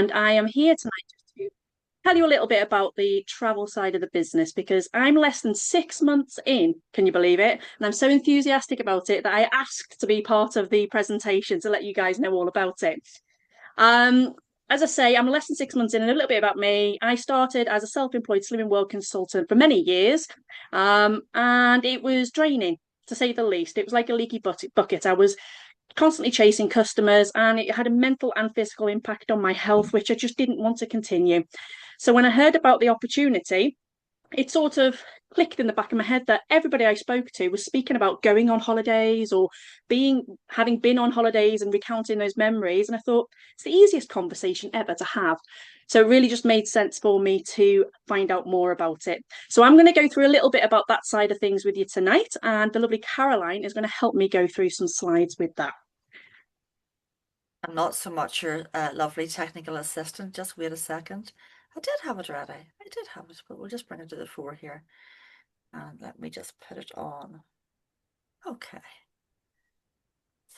and I am here tonight just to tell you a little bit about the travel side of the business because I'm less than 6 months in, can you believe it? And I'm so enthusiastic about it that I asked to be part of the presentation to let you guys know all about it. Um, as I say, I'm less than 6 months in, and a little bit about me. I started as a self-employed Slimming World consultant for many years, and it was draining, to say the least. It was like a leaky bucket. I was constantly chasing customers, and it had a mental and physical impact on my health, which I just didn't want to continue. So when I heard about the opportunity, it sort of clicked in the back of my head that everybody I spoke to was speaking about going on holidays or having been on holidays and recounting those memories. And I thought it's the easiest conversation ever to have. So it really just made sense for me to find out more about it. So I'm going to go through a little bit about that side of things with you tonight. And the lovely Caroline is going to help me go through some slides with that. I'm not so much your lovely technical assistant. Just wait a second. I did have it ready. I did have it, but we'll just bring it to the fore here. And let me just put it on. Okay.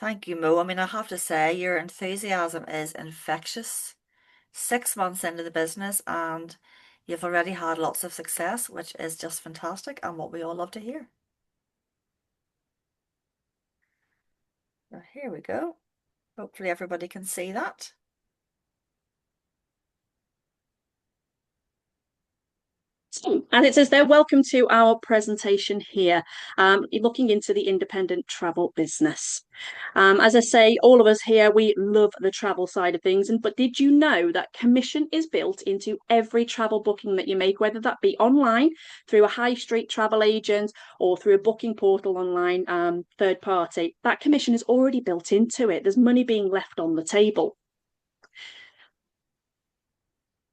Thank you, Mo. I mean, I have to say, your enthusiasm is infectious. 6 months into the business, and you've already had lots of success, which is just fantastic and what we all love to hear. Well, here we go. Hopefully everybody can see that. And it says there, welcome to our presentation here, looking into the independent travel business. As I say, all of us here, we love the travel side of things. But did you know that commission is built into every travel booking that you make, whether that be online through a high street travel agent or through a booking portal online, third party? That commission is already built into it. There's money being left on the table.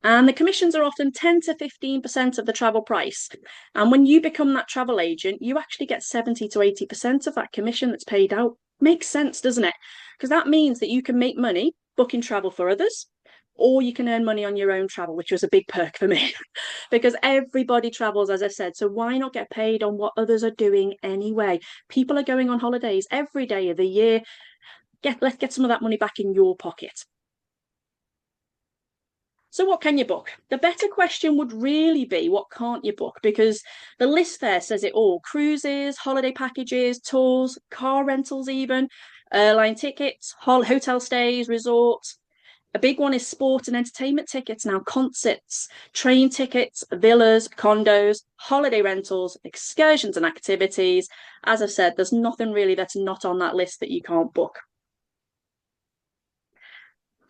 And the commissions are often 10 to 15% of the travel price. And when you become that travel agent, you actually get 70 to 80% of that commission that's paid out. Makes sense, doesn't it? Because that means that you can make money booking travel for others, or you can earn money on your own travel, which was a big perk for me because everybody travels, as I said. So why not get paid on what others are doing anyway? People are going on holidays every day of the year. Let's get some of that money back in your pocket. So, what can you book? The better question would really be, what can't you book? Because the list there says it all: cruises, holiday packages, tours, car rentals, even airline tickets, hotel stays, resorts. A big one is sport and entertainment tickets now, concerts, train tickets, villas, condos, holiday rentals, excursions, and activities. As I said, there's nothing really that's not on that list that you can't book.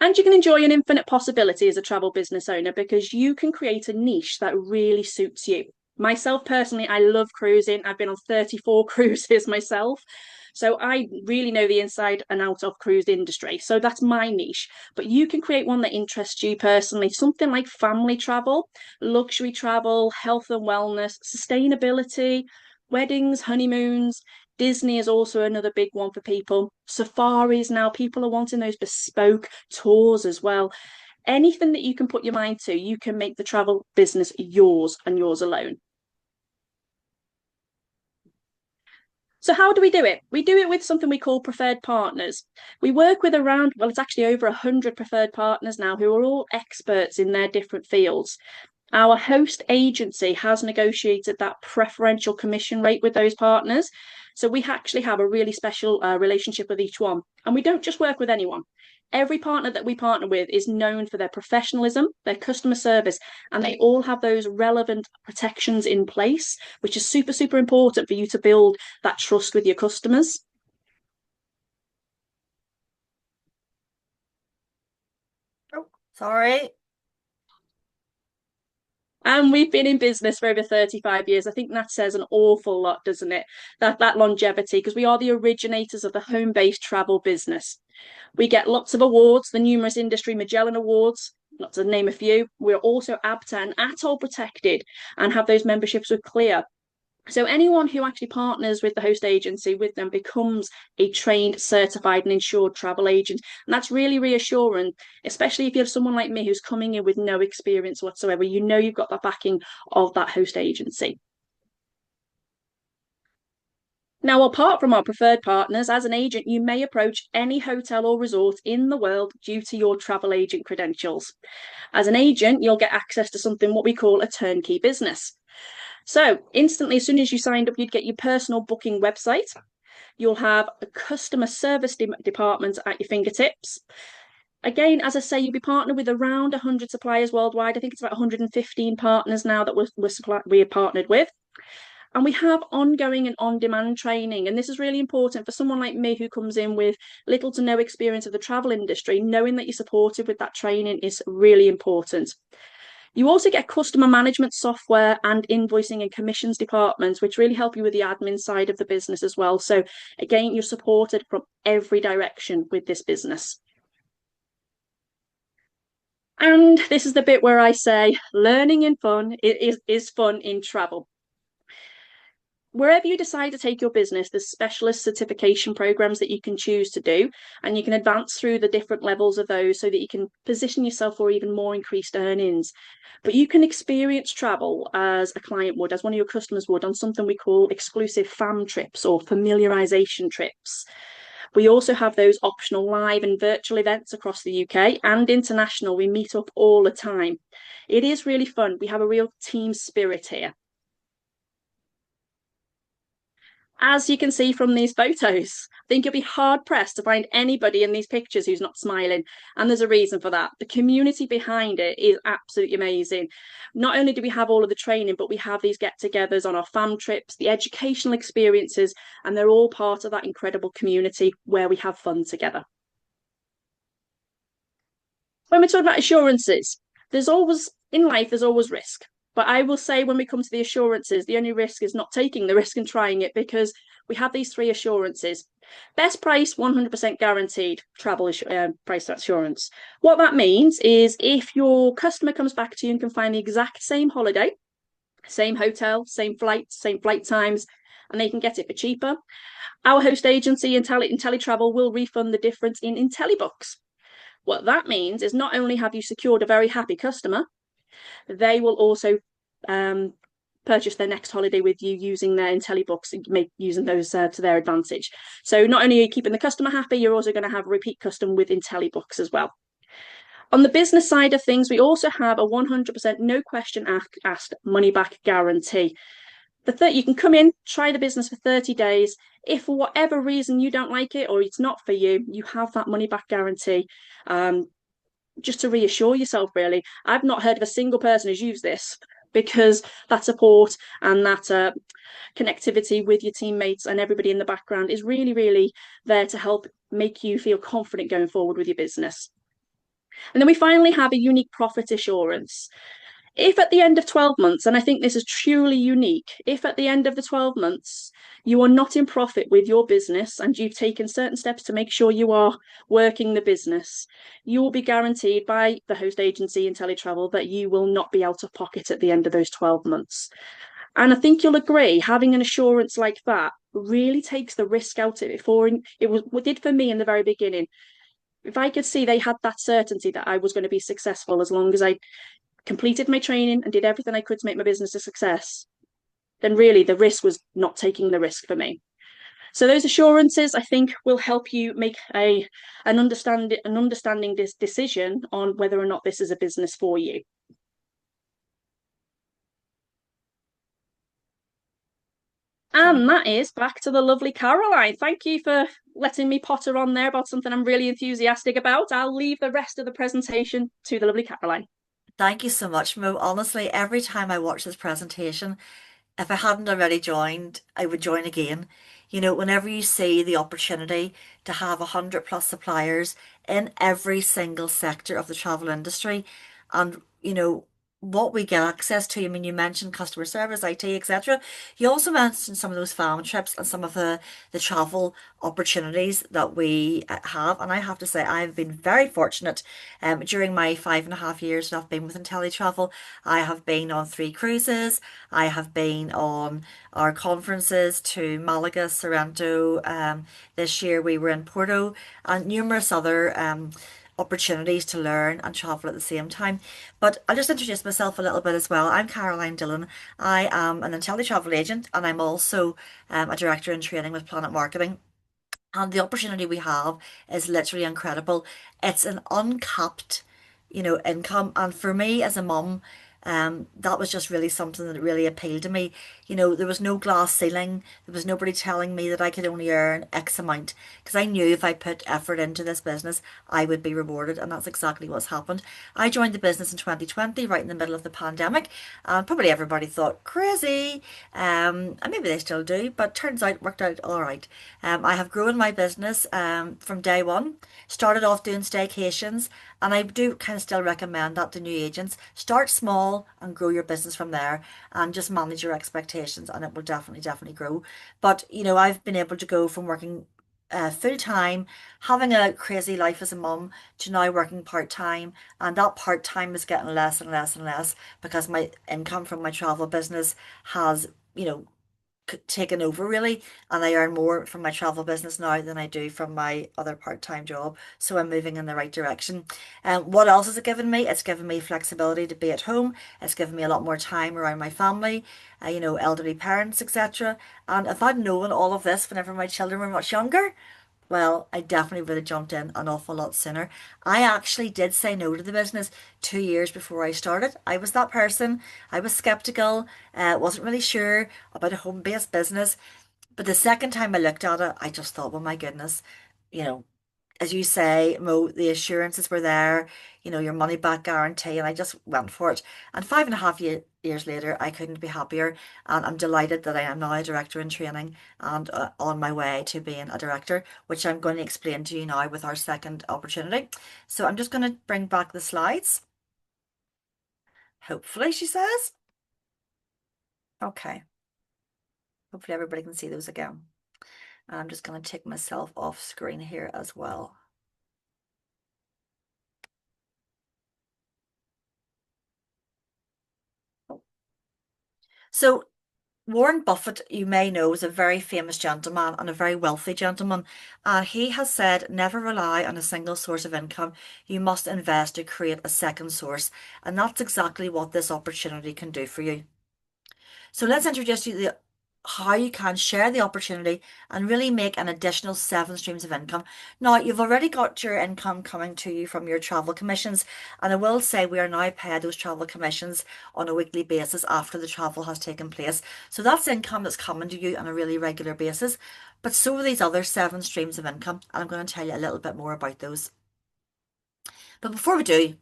And you can enjoy an infinite possibility as a travel business owner because you can create a niche that really suits you. Myself personally, I love cruising. I've been on 34 cruises myself. So I really know the inside and out of cruise industry. So that's my niche. But you can create one that interests you personally, something like family travel, luxury travel, health and wellness, sustainability, weddings, honeymoons. Disney is also another big one for people. Safaris now, people are wanting those bespoke tours as well. Anything that you can put your mind to, you can make the travel business yours and yours alone. So how do we do it? We do it with something we call preferred partners. We work with around, well, it's actually over 100 preferred partners now who are all experts in their different fields. Our host agency has negotiated that preferential commission rate with those partners. So we actually have a really special relationship with each one. And we don't just work with anyone. Every partner that we partner with is known for their professionalism, their customer service, and they all have those relevant protections in place, which is super, super important for you to build that trust with your customers. Oh, sorry. And we've been in business for over 35 years. I think that says an awful lot, doesn't it? That longevity, because we are the originators of the home-based travel business. We get lots of awards, the numerous industry Magellan Awards, not to name a few. We're also ABTA and ATOL protected and have those memberships with CLIA. So anyone who actually partners with the host agency with them becomes a trained, certified, and insured travel agent. And that's really reassuring, especially if you have someone like me who's coming in with no experience whatsoever. You know you've got the backing of that host agency. Now, apart from our preferred partners, as an agent, you may approach any hotel or resort in the world due to your travel agent credentials. As an agent, you'll get access to something what we call a turnkey business. So, instantly, as soon as you signed up, you'd get your personal booking website. You'll have a customer service department at your fingertips. Again, as I say, you'll be partnered with around 100 suppliers worldwide. I think it's about 115 partners now that we're partnered with. And we have ongoing and on demand training. And this is really important for someone like me who comes in with little to no experience of the travel industry. Knowing that you're supported with that training is really important. You also get customer management software and invoicing and commissions departments, which really help you with the admin side of the business as well. So, again, you're supported from every direction with this business. And this is the bit where I say learning and fun is fun in travel. Wherever you decide to take your business, there's specialist certification programs that you can choose to do, and you can advance through the different levels of those so that you can position yourself for even more increased earnings. But you can experience travel as a client would, as one of your customers would, on something we call exclusive FAM trips or familiarization trips. We also have those optional live and virtual events across the UK and international. We meet up all the time. It is really fun. We have a real team spirit here. As you can see from these photos, I think you'll be hard pressed to find anybody in these pictures who's not smiling. And there's a reason for that. The community behind it is absolutely amazing. Not only do we have all of the training, but we have these get togethers on our fam trips, the educational experiences, and they're all part of that incredible community where we have fun together. When we talk about assurances, in life, there's always risk. But I will say when we come to the assurances, the only risk is not taking the risk and trying it because we have these three assurances. Best price, 100% guaranteed travel price assurance. What that means is if your customer comes back to you and can find the exact same holiday, same hotel, same flight times, and they can get it for cheaper, our host agency IntelliTravel will refund the difference in IntelliBooks. What that means is not only have you secured a very happy customer, they will also purchase their next holiday with you using their IntelliBooks, using those to their advantage. So not only are you keeping the customer happy, you're also going to have a repeat custom with IntelliBooks as well. On the business side of things, we also have a 100% no question asked money back guarantee. You can come in, try the business for 30 days. If for whatever reason you don't like it or it's not for you, you have that money back guarantee. Just to reassure yourself, really. I've not heard of a single person who's used this because that support and that connectivity with your teammates and everybody in the background is really, really there to help make you feel confident going forward with your business. And then we finally have a unique profit assurance. If at the end of 12 months, and I think this is truly unique, if at the end of the 12 months you are not in profit with your business and you've taken certain steps to make sure you are working the business, you will be guaranteed by the host agency IntelliTravel that you will not be out of pocket at the end of those 12 months. And I think you'll agree, having an assurance like that really takes the risk out of it. It was what did for me in the very beginning. If I could see they had that certainty that I was going to be successful as long as I completed my training and did everything I could to make my business a success, then really the risk was not taking the risk for me. So those assurances, I think, will help you make an understanding this decision on whether or not this is a business for you. And that is back to the lovely Caroline. Thank you for letting me potter on there about something I'm really enthusiastic about. I'll leave the rest of the presentation to the lovely Caroline. Thank you so much, Mo. Honestly, every time I watch this presentation, if I hadn't already joined, I would join again. You know, whenever you see the opportunity to have 100+ suppliers in every single sector of the travel industry, and what we get access to. I mean, you mentioned customer service, IT, etc. You also mentioned some of those farm trips and some of the travel opportunities that we have. And I have to say, I've been very fortunate during my 5.5 years that I've been with IntelliTravel. I have been on 3 cruises. I have been on our conferences to Malaga, Sorrento. This year we were in Porto and numerous other opportunities to learn and travel at the same time. But I'll just introduce myself a little bit as well. I'm Caroline Dillon. I am an IntelliTravel agent, and I'm also a director in training with Planet Marketing. And the opportunity we have is literally incredible. It's an uncapped, income. And for me as a mum, that was just really something that really appealed to me. There was no glass ceiling. There was nobody telling me that I could only earn X amount, because I knew if I put effort into this business, I would be rewarded. And that's exactly what's happened. I joined the business in 2020, right in the middle of the pandemic. And probably everybody thought crazy. And maybe they still do, but turns out it worked out all right. I have grown my business from day one. Started off doing staycations, and I do kind of still recommend that to new agents. Start small and grow your business from there, and just manage your expectations, and it will definitely grow. But I've been able to go from working full time, having a crazy life as a mum, to now working part time, and that part time is getting less and less and less because my income from my travel business has, taken over really, and I earn more from my travel business now than I do from my other part-time job. So I'm moving in the right direction. And what else has it given me? It's given me flexibility to be at home. It's given me a lot more time around my family, elderly parents, etc. And if I'd known all of this whenever my children were much younger, well, I definitely would have jumped in an awful lot sooner. I actually did say no to the business 2 years before I started. I was that person. I was skeptical, wasn't really sure about a home-based business. But the second time I looked at it, I just thought, well, my goodness, you know, as you say, Mo, the assurances were there, your money back guarantee, and I just went for it. And 5.5 years later, I couldn't be happier. And I'm delighted that I am now a director in training, and on my way to being a director, which I'm going to explain to you now with our second opportunity. So I'm just going to bring back the slides. Hopefully, she says. Okay. Hopefully everybody can see those again. And I'm just going to take myself off screen here as well. So Warren Buffett, you may know, is a very famous gentleman and a very wealthy gentleman. And he has said, never rely on a single source of income. You must invest to create a second source. And that's exactly what this opportunity can do for you. So let's introduce you to how you can share the opportunity and really make an additional 7 streams of income. Now, you've already got your income coming to you from your travel commissions, and I will say we are now paid those travel commissions on a weekly basis after the travel has taken place. So that's income that's coming to you on a really regular basis. But so are these other 7 streams of income, and I'm going to tell you a little bit more about those. But before we do,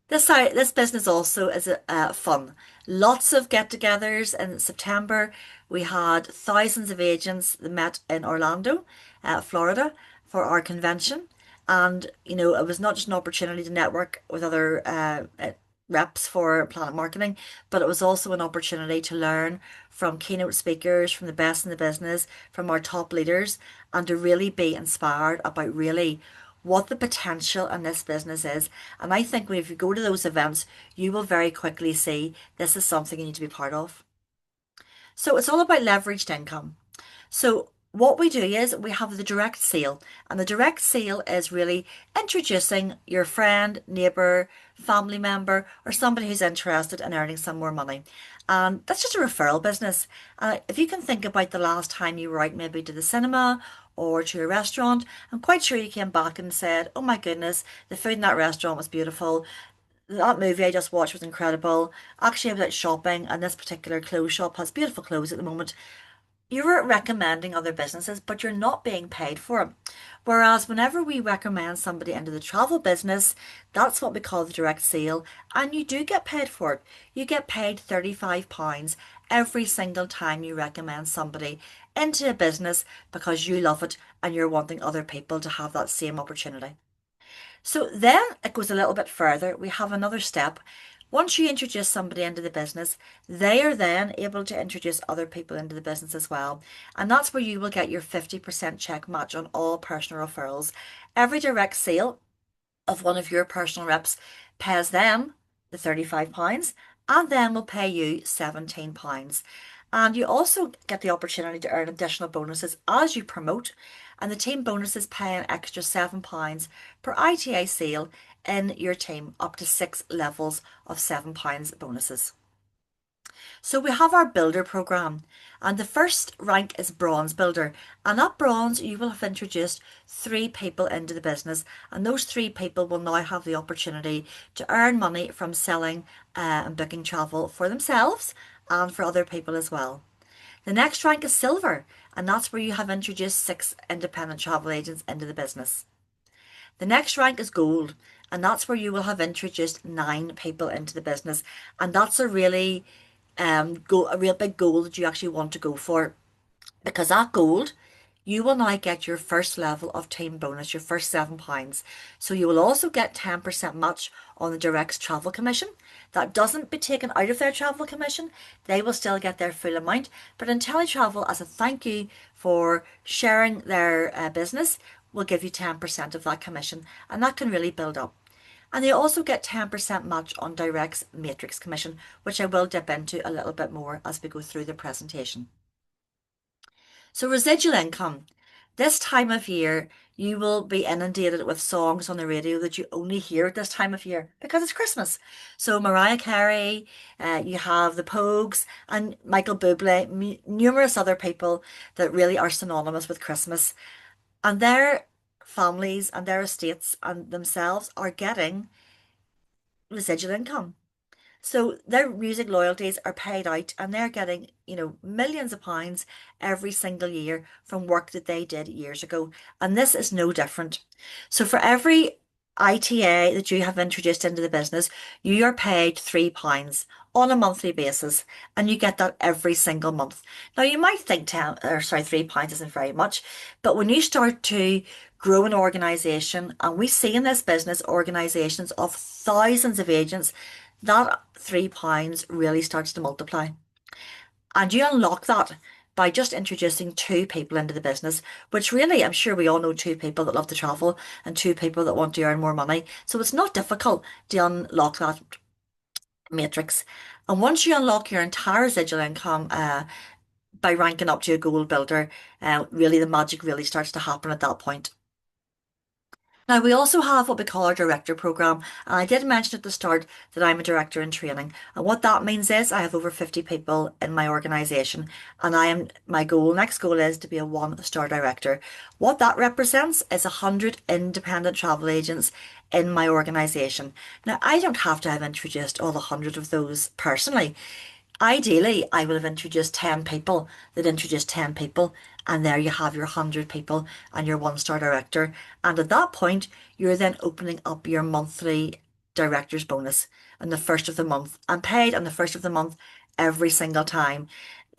this business also is fun. Lots of get-togethers in September. We had thousands of agents that met in Orlando, Florida, for our convention. And, it was not just an opportunity to network with other reps for Planet Marketing, but it was also an opportunity to learn from keynote speakers, from the best in the business, from our top leaders, and to really be inspired about really what the potential in this business is. And I think if you go to those events, you will very quickly see this is something you need to be part of. So it's all about leveraged income. So what we do is we have the direct sale, and the direct sale is really introducing your friend, neighbor, family member, or somebody who's interested in earning some more money. And that's just a referral business. If you can think about the last time you were out maybe to the cinema or to a restaurant, I'm quite sure you came back and said, oh my goodness, the food in that restaurant was beautiful. That movie I just watched was incredible. Actually, I was out shopping, and this particular clothes shop has beautiful clothes at the moment. You're recommending other businesses, but you're not being paid for them. Whereas whenever we recommend somebody into the travel business, that's what we call the direct sale, and you do get paid for it. You get paid £35 every single time you recommend somebody into a business because you love it and you're wanting other people to have that same opportunity. So then it goes a little bit further. We have another step. Once you introduce somebody into the business, they are then able to introduce other people into the business as well. And that's where you will get your 50% check match on all personal referrals. Every direct sale of one of your personal reps pays them the £35 and then will pay you £17. And you also get the opportunity to earn additional bonuses as you promote. And the team bonuses pay an extra £7 per ITA sale in your team, up to 6 levels of £7 bonuses. So we have our builder program, and the first rank is bronze builder. And at bronze, you will have introduced 3 people into the business, and those 3 people will now have the opportunity to earn money from selling and booking travel for themselves and for other people as well. The next rank is silver, and that's where you have introduced 6 independent travel agents into the business. The next rank is gold, and that's where you will have introduced 9 people into the business, and that's a really a real big goal that you actually want to go for, because at gold you will now get your first level of team bonus, your first £7. So you will also get 10% match on the direct's travel commission. That doesn't be taken out of their travel commission. They will still get their full amount. But IntelliTravel, as a thank you for sharing their business, will give you 10% of that commission, and that can really build up. And they also get 10% match on Direct's matrix commission, which I will dip into a little bit more as we go through the presentation. So residual income. This time of year, you will be inundated with songs on the radio that you only hear at this time of year because it's Christmas. So Mariah Carey, you have the Pogues and Michael Bublé, numerous other people that really are synonymous with Christmas. And their families and their estates and themselves are getting residual income. So their music loyalties are paid out, and they're getting, millions of pounds every single year from work that they did years ago. And this is no different. So for every ITA that you have introduced into the business, you are paid £3 on a monthly basis, and you get that every single month. Now you might think £3 isn't very much, but when you start to grow an organization, and we see in this business organizations of thousands of agents, that £3 really starts to multiply. And you unlock that by just introducing 2 people into the business, which really, I'm sure we all know 2 people that love to travel and 2 people that want to earn more money. So it's not difficult to unlock that matrix. And once you unlock your entire residual income by ranking up to a gold builder, really the magic really starts to happen at that point. Now, we also have what we call our director program, and I did mention at the start that I'm a director in training. And what that means is I have over 50 people in my organisation, and next goal is to be a 1-star director. What that represents is 100 independent travel agents in my organisation. Now, I don't have to have introduced all 100 of those personally. Ideally, I would have introduced 10 people that introduced 10 people, and there you have your 100 people and your 1-star director. And at that point, you're then opening up your monthly director's bonus on the first of the month, and paid on the first of the month every single time.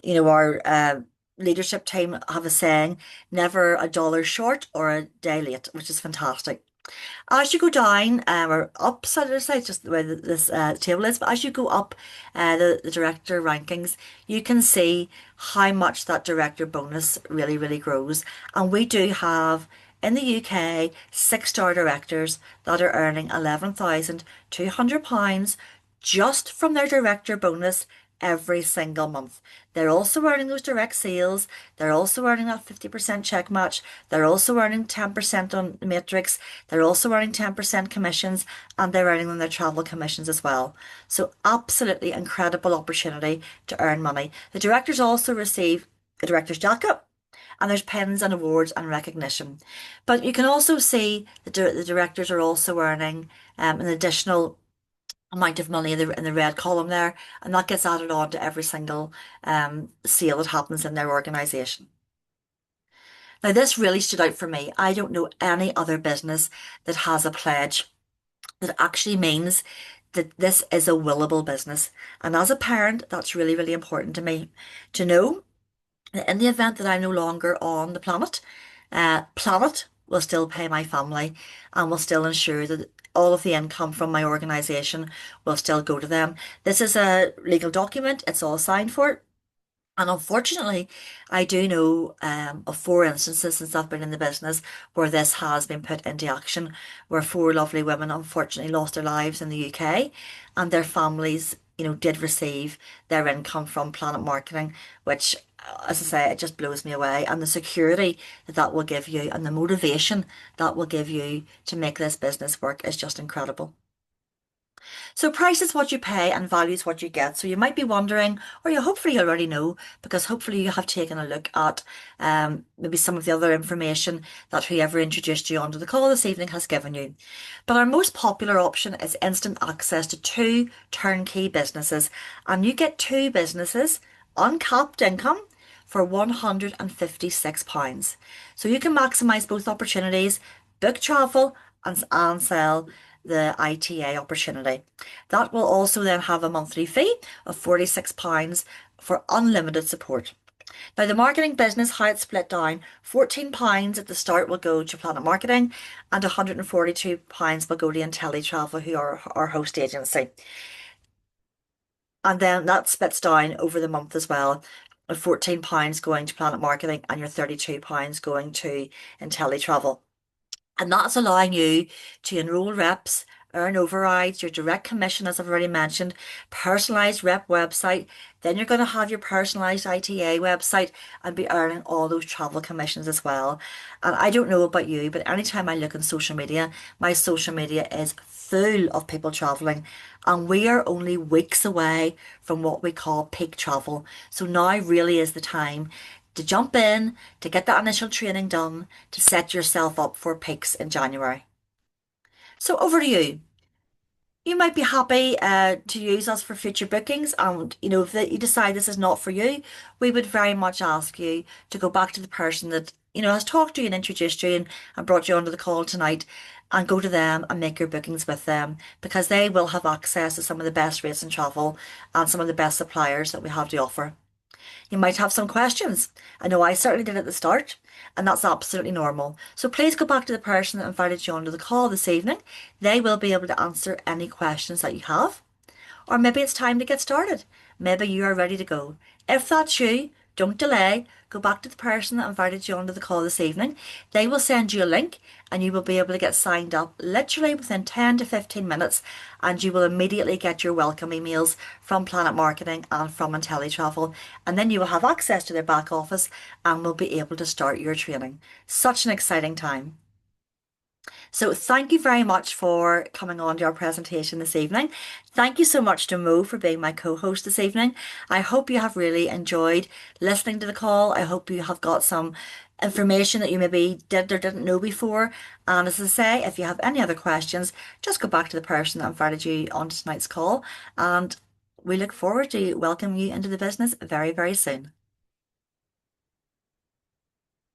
Our leadership team have a saying, never a dollar short or a day late, which is fantastic. As you go down, or up, so to say, just the way that this table is, but as you go up the director rankings, you can see how much that director bonus really, really grows. And we do have, in the UK, 6-star directors that are earning £11,200 just from their director bonus every single month. They're also earning those direct sales. They're also earning that 50% check match. They're also earning 10% on the matrix. They're also earning 10% commissions, and they're earning on their travel commissions as well. So absolutely incredible opportunity to earn money. The directors also receive a director's jacket, and there's pins and awards and recognition. But you can also see the directors are also earning an additional amount of money in the red column there, and that gets added on to every single sale that happens in their organisation. Now, this really stood out for me. I don't know any other business that has a pledge that actually means that this is a willable business. And as a parent, that's really, really important to me to know that in the event that I'm no longer on the planet, Planet will still pay my family and will still ensure that all of the income from my organisation will still go to them. This is a legal document, it's all signed for. And unfortunately, I do know of 4 instances since I've been in the business where this has been put into action, where 4 lovely women unfortunately lost their lives in the UK, and their families did receive their income from Planet Marketing, which, as I say, it just blows me away. And the security that that will give you and the motivation that will give you to make this business work is just incredible. So price is what you pay and value is what you get. So you might be wondering, or you hopefully already know, because hopefully you have taken a look at maybe some of the other information that whoever introduced you onto the call this evening has given you. But our most popular option is instant access to 2 turnkey businesses. And you get 2 businesses, uncapped income, for £156. So you can maximise both opportunities, book travel and sell the ITA opportunity. That will also then have a monthly fee of £46 for unlimited support. Now, the marketing business, how it's split down, £14 at the start will go to Planet Marketing and £142 will go to IntelliTravel, who are our host agency. And then that splits down over the month as well, with £14 going to Planet Marketing and your £32 going to IntelliTravel. And that's allowing you to enroll reps, earn overrides, your direct commission, as I've already mentioned, personalized rep website. Then you're going to have your personalized ITA website and be earning all those travel commissions as well. And I don't know about you, but anytime I look on social media, my social media is full of people traveling. And we are only weeks away from what we call peak travel. So now really is the time to jump in, to get that initial training done, to set yourself up for peaks in January. So over to you. You might be happy to use us for future bookings, and if you decide this is not for you, we would very much ask you to go back to the person that has talked to you and introduced you and brought you onto the call tonight, and go to them and make your bookings with them, because they will have access to some of the best rates in travel and some of the best suppliers that we have to offer. You might have some questions. I know I certainly did at the start, and that's absolutely normal. So please go back to the person that invited you onto the call this evening. They will be able to answer any questions that you have. Or maybe it's time to get started. Maybe you are ready to go. If that's you, don't delay. Go back to the person that invited you onto the call this evening. They will send you a link and you will be able to get signed up literally within 10 to 15 minutes, and you will immediately get your welcome emails from Planet Marketing and from IntelliTravel, and then you will have access to their back office and will be able to start your training. Such an exciting time. So thank you very much for coming on to our presentation this evening. Thank you so much to Mo for being my co-host this evening. I hope you have really enjoyed listening to the call. I hope you have got some information that you maybe did or didn't know before. And as I say, if you have any other questions, just go back to the person that invited you on tonight's call. And we look forward to welcoming you into the business very, very soon.